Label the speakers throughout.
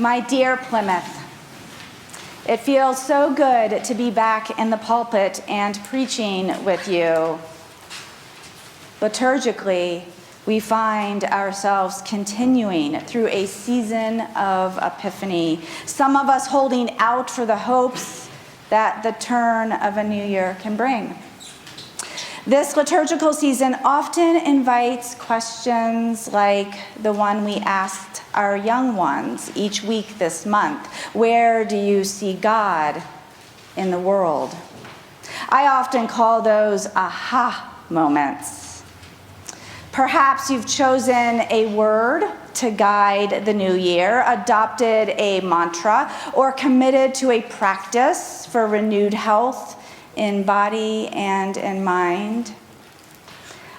Speaker 1: My dear Plymouth, it feels so good to be back in the pulpit and preaching with you. Liturgically, we find ourselves continuing through a season of Epiphany, some of us holding out for the hopes that the turn of a new year can bring. This liturgical season often invites questions like the one we asked our young ones each week this month. Where do you see God in the world? I often call those aha moments. Perhaps you've chosen a word to guide the new year, adopted a mantra, or committed to a practice for renewed health in body and in mind.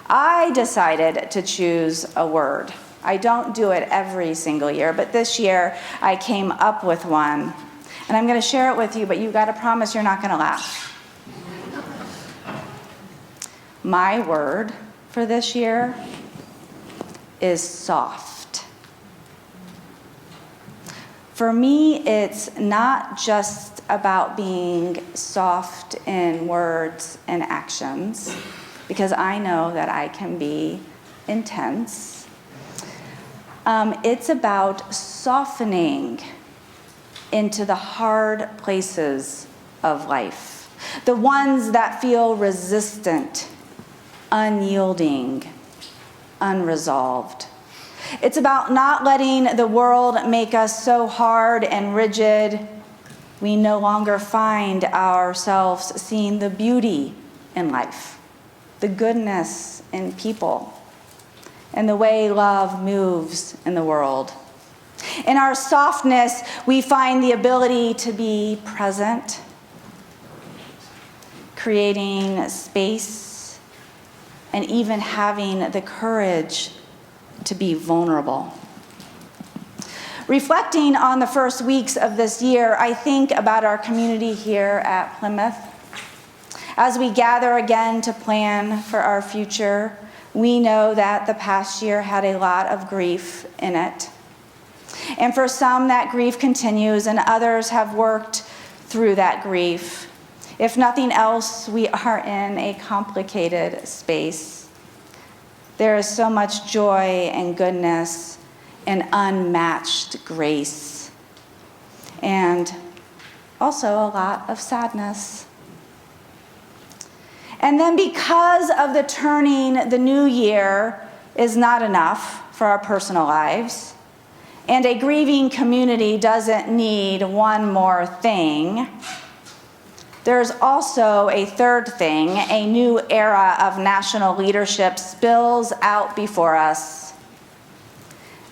Speaker 1: I decided to choose a word. I don't do it every single year, but this year I came up with one. And I'm going to share it with you, but you've got to promise you're not going to laugh. My word for this year is soft. For me, it's not just about being soft in words and actions, because I know that I can be intense. It's about softening into the hard places of life, the ones that feel resistant, unyielding, unresolved. It's about not letting the world make us so hard and rigid we no longer find ourselves seeing the beauty in life, the goodness in people, and the way love moves in the world. In our softness, we find the ability to be present, creating space, and even having the courage to be vulnerable. Reflecting on the first weeks of this year, I think about our community here at Plymouth. As we gather again to plan for our future, we know that the past year had a lot of grief in it. And for some, that grief continues, and others have worked through that grief. If nothing else, we are in a complicated space. There is so much joy and goodness and unmatched grace, and also a lot of sadness. And then because of the turning, the new year is not enough for our personal lives, and a grieving community doesn't need one more thing. There's also a third thing. A new era of national leadership spills out before us.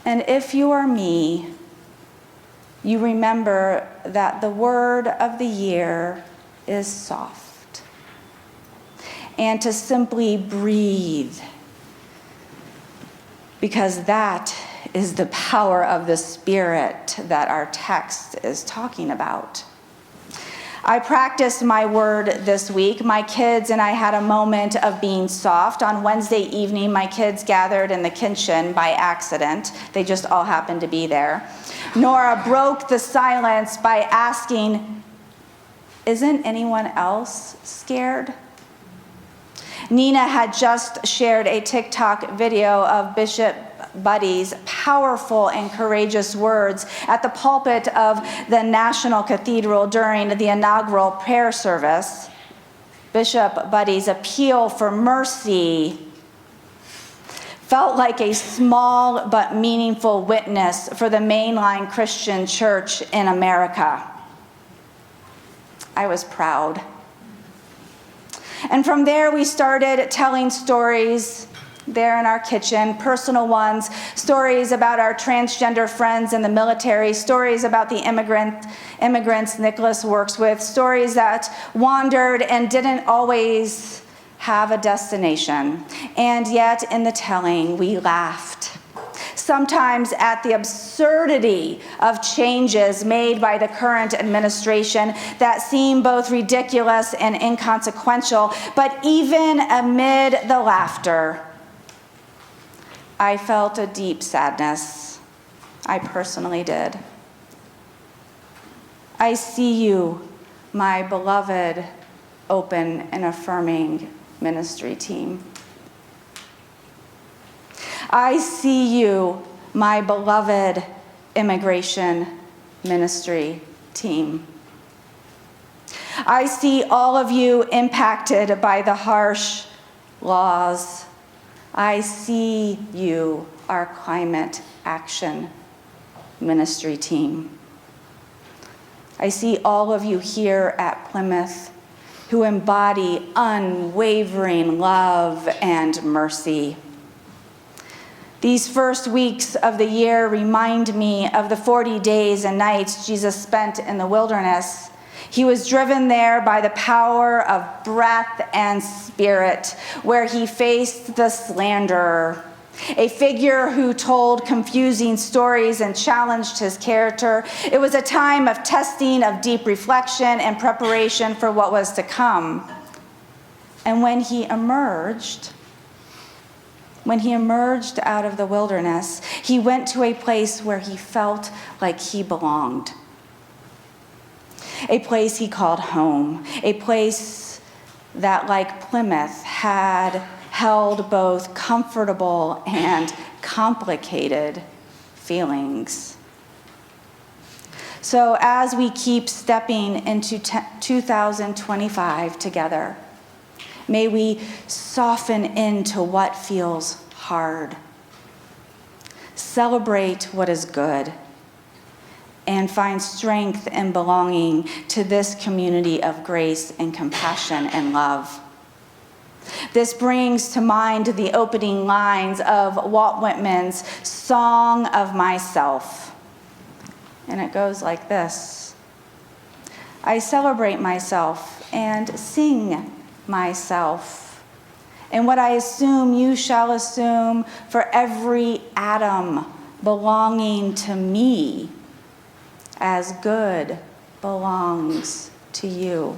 Speaker 1: And if you are me, you remember that the word of the year is soft. And to simply breathe, because that is the power of the Spirit that our text is talking about. I practiced my word this week. My kids and I had a moment of being soft. On Wednesday evening, my kids gathered in the kitchen by accident. They just all happened to be there. Nora broke the silence by asking, "Isn't anyone else scared?" Nina had just shared a TikTok video of Bishop Buddy's powerful and courageous words at the pulpit of the National Cathedral during the inaugural prayer service. Bishop Buddy's appeal for mercy felt like a small but meaningful witness for the mainline Christian church in America. I was proud. And from there, we started telling stories there in our kitchen, personal ones, stories about our transgender friends in the military, stories about the immigrants Nicholas works with, stories that wandered and didn't always have a destination. And yet, in the telling, we laughed. Sometimes at the absurdity of changes made by the current administration that seem both ridiculous and inconsequential, but even amid the laughter, I felt a deep sadness. I personally did. I see you, my beloved, open and affirming ministry team. I see you, my beloved immigration ministry team. I see all of you impacted by the harsh laws. I see you, our climate action ministry team. I see all of you here at Plymouth who embody unwavering love and mercy. These first weeks of the year remind me of the 40 days and nights Jesus spent in the wilderness. He was driven there by the power of breath and spirit, where he faced the slanderer, a figure who told confusing stories and challenged his character. It was a time of testing, of deep reflection and preparation for what was to come. And when he emerged out of the wilderness, he went to a place where he felt like he belonged. A place he called home, a place that, like Plymouth, had held both comfortable and complicated feelings. So as we keep stepping into 2025 together, may we soften into what feels hard, celebrate what is good, and find strength and belonging to this community of grace and compassion and love. This brings to mind the opening lines of Walt Whitman's Song of Myself. And it goes like this: I celebrate myself and sing myself, and what I assume you shall assume, for every atom belonging to me as good belongs to you.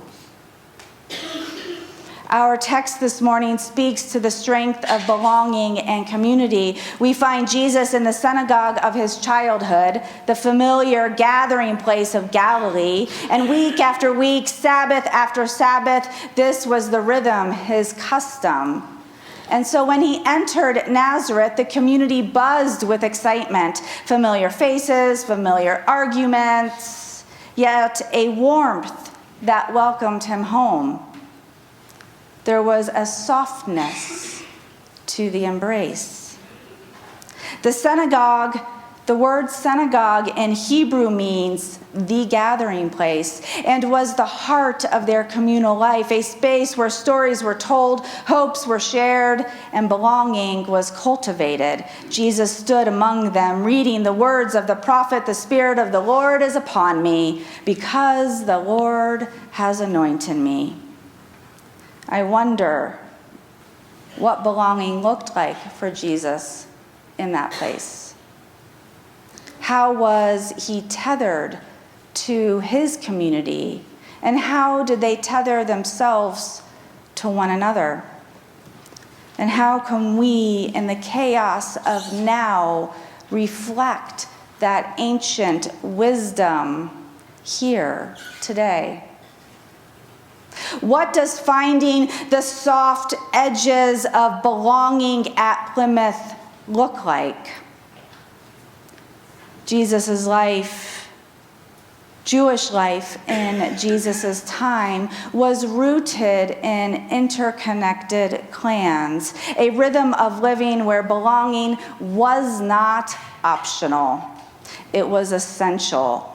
Speaker 1: Our text this morning speaks to the strength of belonging and community. We find Jesus in the synagogue of his childhood, the familiar gathering place of Galilee, and week after week, Sabbath after Sabbath, this was the rhythm, his custom. And so when he entered Nazareth, the community buzzed with excitement. Familiar faces, familiar arguments, yet a warmth that welcomed him home. There was a softness to the embrace. The synagogue, the word synagogue in Hebrew means the gathering place, and was the heart of their communal life, a space where stories were told, hopes were shared, and belonging was cultivated. Jesus stood among them, reading the words of the prophet, "The Spirit of the Lord is upon me, because the Lord has anointed me." I wonder what belonging looked like for Jesus in that place. How was he tethered to his community, and how did they tether themselves to one another? And how can we, in the chaos of now, reflect that ancient wisdom here today? What does finding the soft edges of belonging at Plymouth look like? Jesus' life, Jewish life in Jesus' time, was rooted in interconnected clans, a rhythm of living where belonging was not optional. It was essential.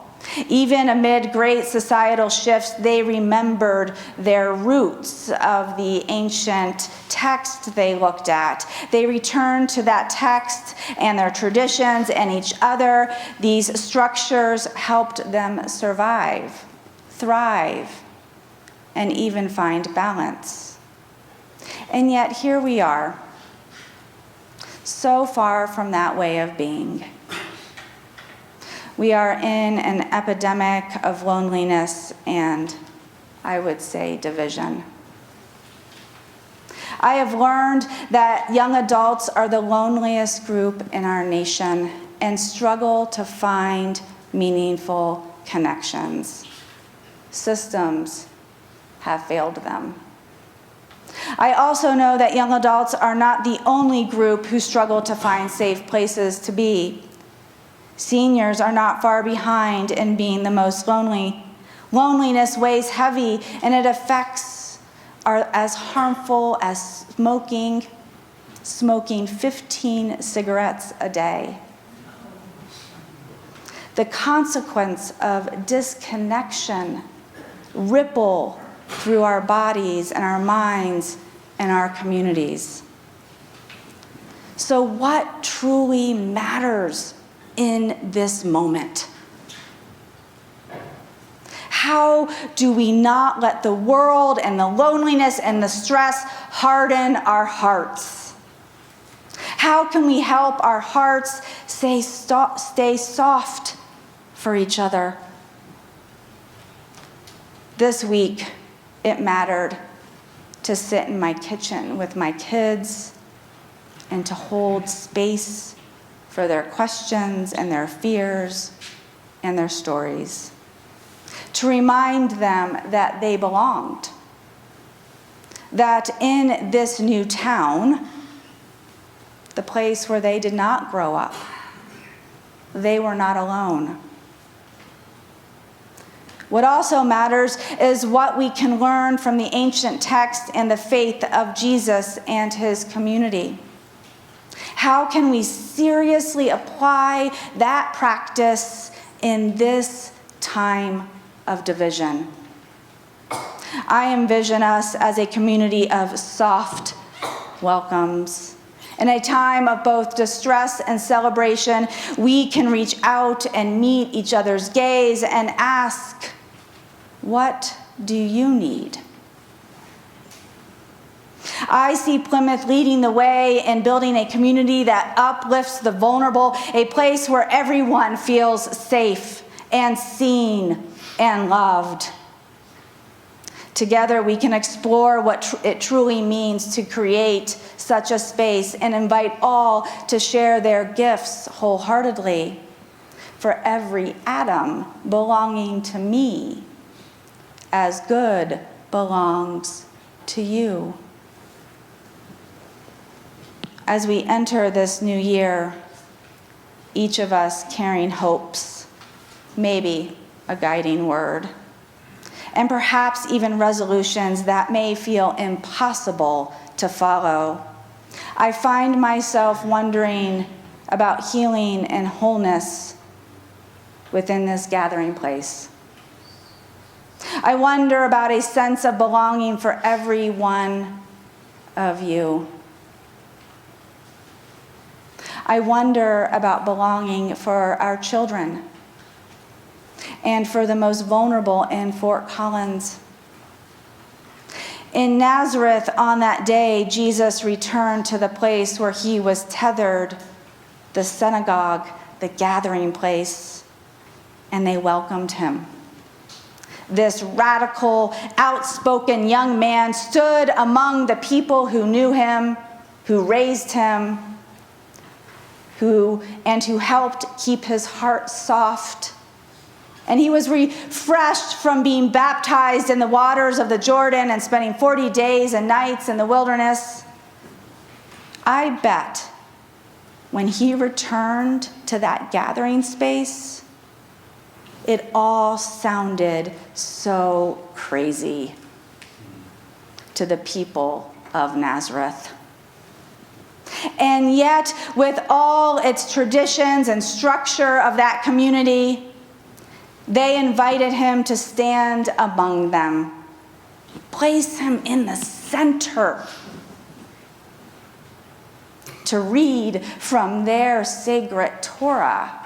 Speaker 1: Even amid great societal shifts, they remembered their roots of the ancient text they looked at. They returned to that text and their traditions and each other. These structures helped them survive, thrive, and even find balance. And yet here we are, so far from that way of being. We are in an epidemic of loneliness and, I would say, division. I have learned that young adults are the loneliest group in our nation and struggle to find meaningful connections. systems have failed them. I also know that young adults are not the only group who struggle to find safe places to be. Seniors are not far behind in being the most lonely. Loneliness weighs heavy, and its effects are as harmful as smoking 15 cigarettes a day. The consequence of disconnection ripple through our bodies and our minds and our communities. So what truly matters in this moment? How do we not let the world and the loneliness and the stress harden our hearts? How can we help our hearts stay soft for each other? This week, it mattered to sit in my kitchen with my kids and to hold space for their questions and their fears and their stories. To remind them that they belonged. That in this new town, the place where they did not grow up, they were not alone. What also matters is what we can learn from the ancient text and the faith of Jesus and his community. How can we seriously apply that practice in this time of division? I envision us as a community of soft welcomes. In a time of both distress and celebration, we can reach out and meet each other's gaze and ask, what do you need? I see Plymouth leading the way in building a community that uplifts the vulnerable, a place where everyone feels safe and seen and loved. Together, we can explore what it truly means to create such a space and invite all to share their gifts wholeheartedly. For every atom belonging to me, as good belongs to you. As we enter this new year, each of us carrying hopes, maybe a guiding word, and perhaps even resolutions that may feel impossible to follow. I find myself wondering about healing and wholeness within this gathering place. I wonder about a sense of belonging for every one of you. I wonder about belonging for our children and for the most vulnerable in Fort Collins. In Nazareth, on that day, Jesus returned to the place where he was tethered, the synagogue, the gathering place, and they welcomed him. This radical, outspoken young man stood among the people who knew him, who raised him, who helped keep his heart soft. And he was refreshed from being baptized in the waters of the Jordan and spending 40 days and nights in the wilderness. I bet when he returned to that gathering space, it all sounded so crazy to the people of Nazareth. And yet, with all its traditions and structure of that community, they invited him to stand among them, place him in the center, to read from their sacred Torah.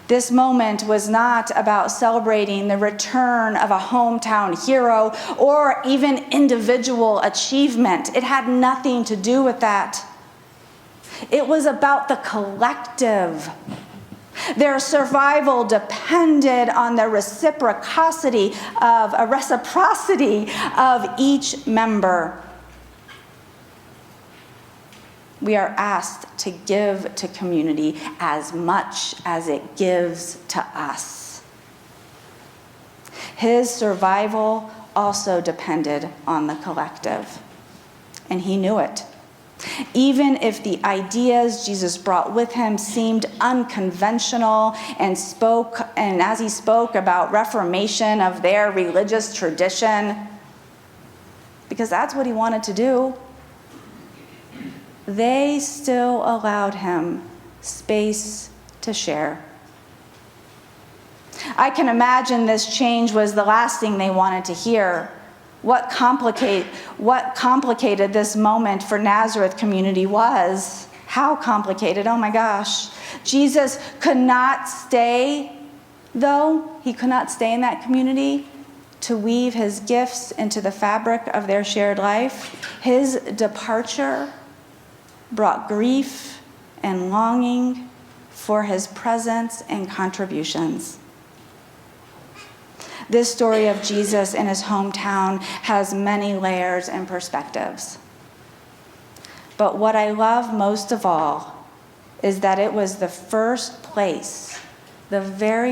Speaker 1: This moment was not about celebrating the return of a hometown hero or even individual achievement. It had nothing to do with that. It was about the collective. Their survival depended on the reciprocity of each member. We are asked to give to community as much as it gives to us. His survival also depended on the collective, and he knew it. Even if the ideas Jesus brought with him seemed unconventional and as he spoke about reformation of their religious tradition, because that's what he wanted to do, they still allowed him space to share. I can imagine this change was the last thing they wanted to hear. What complicated this moment for Nazareth community was. How complicated, oh my gosh. Jesus could not stay, though. He could not stay in that community to weave his gifts into the fabric of their shared life. His departure brought grief and longing for his presence and contributions. This story of Jesus in his hometown has many layers and perspectives. But what I love most of all is that it was the very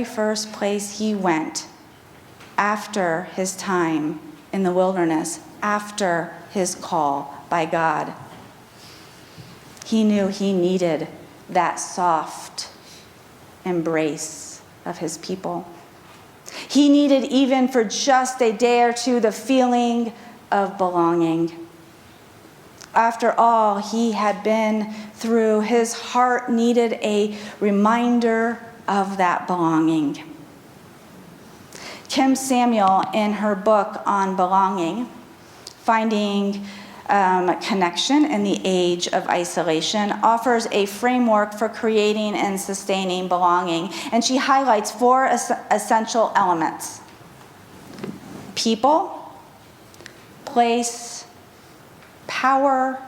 Speaker 1: first place he went after his time in the wilderness, after his call by God. He knew he needed that soft embrace of his people. He needed, even for just a day or two, the feeling of belonging. After all he had been through, his heart needed a reminder of that belonging. Kim Samuel, in her book on belonging, Finding Connection in the Age of Isolation, offers a framework for creating and sustaining belonging. And she highlights 4 essential elements: people, place, power,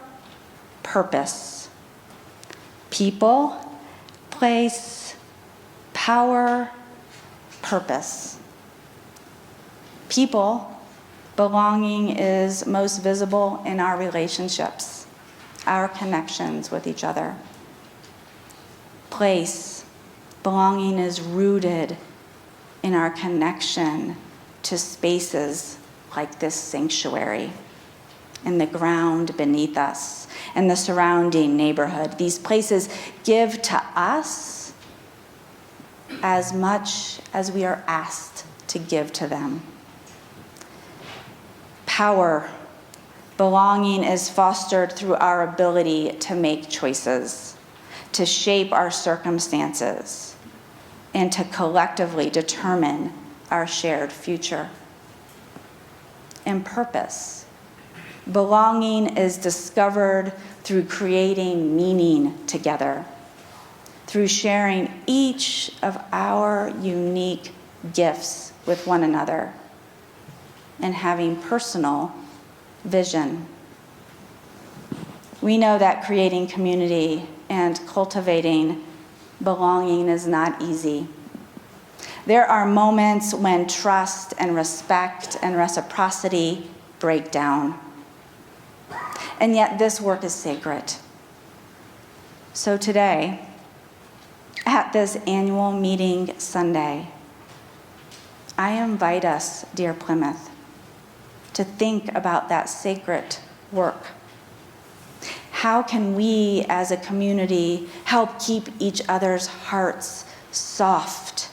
Speaker 1: purpose. People, place, power, purpose. People, belonging is most visible in our relationships, our connections with each other. Place, belonging is rooted in our connection to spaces like this sanctuary, in the ground beneath us, and the surrounding neighborhood. These places give to us as much as we are asked to give to them. Power. Belonging is fostered through our ability to make choices, to shape our circumstances, and to collectively determine our shared future. And purpose. Belonging is discovered through creating meaning together, through sharing each of our unique gifts with one another, and having personal vision. We know that creating community and cultivating belonging is not easy. There are moments when trust and respect and reciprocity break down. And yet this work is sacred. So today, at this annual meeting Sunday, I invite us, dear Plymouth, to think about that sacred work. How can we as a community help keep each other's hearts soft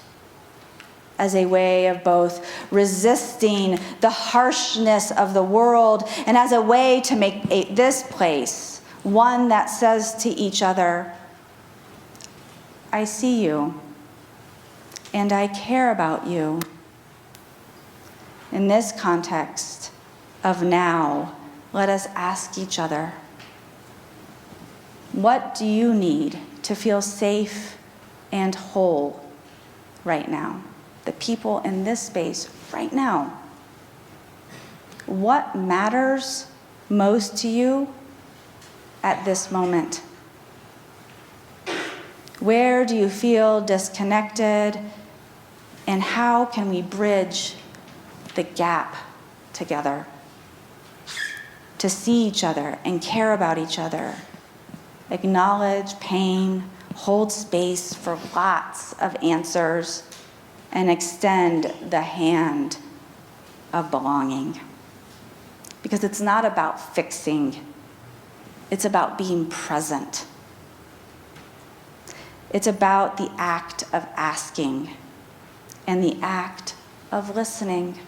Speaker 1: as a way of both resisting the harshness of the world and as a way to make this place one that says to each other, I see you and I care about you. In this context of now, let us ask each other, what do you need to feel safe and whole right now? The people in this space right now. What matters most to you at this moment? Where do you feel disconnected? And how can we bridge the gap together? To see each other and care about each other. Acknowledge pain, hold space for lots of answers, and extend the hand of belonging. Because it's not about fixing, it's about being present. It's about the act of asking and the act of listening.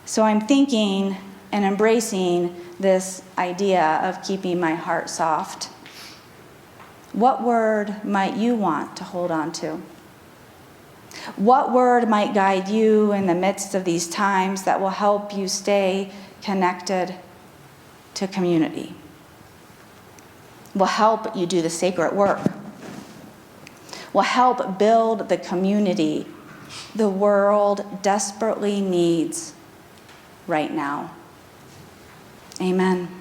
Speaker 1: So I'm thinking and embracing this idea of keeping my heart soft. What word might you want to hold on to? What word might guide you in the midst of these times that will help you stay connected to community? Will help you do the sacred work? Will help build the community the world desperately needs right now? Amen.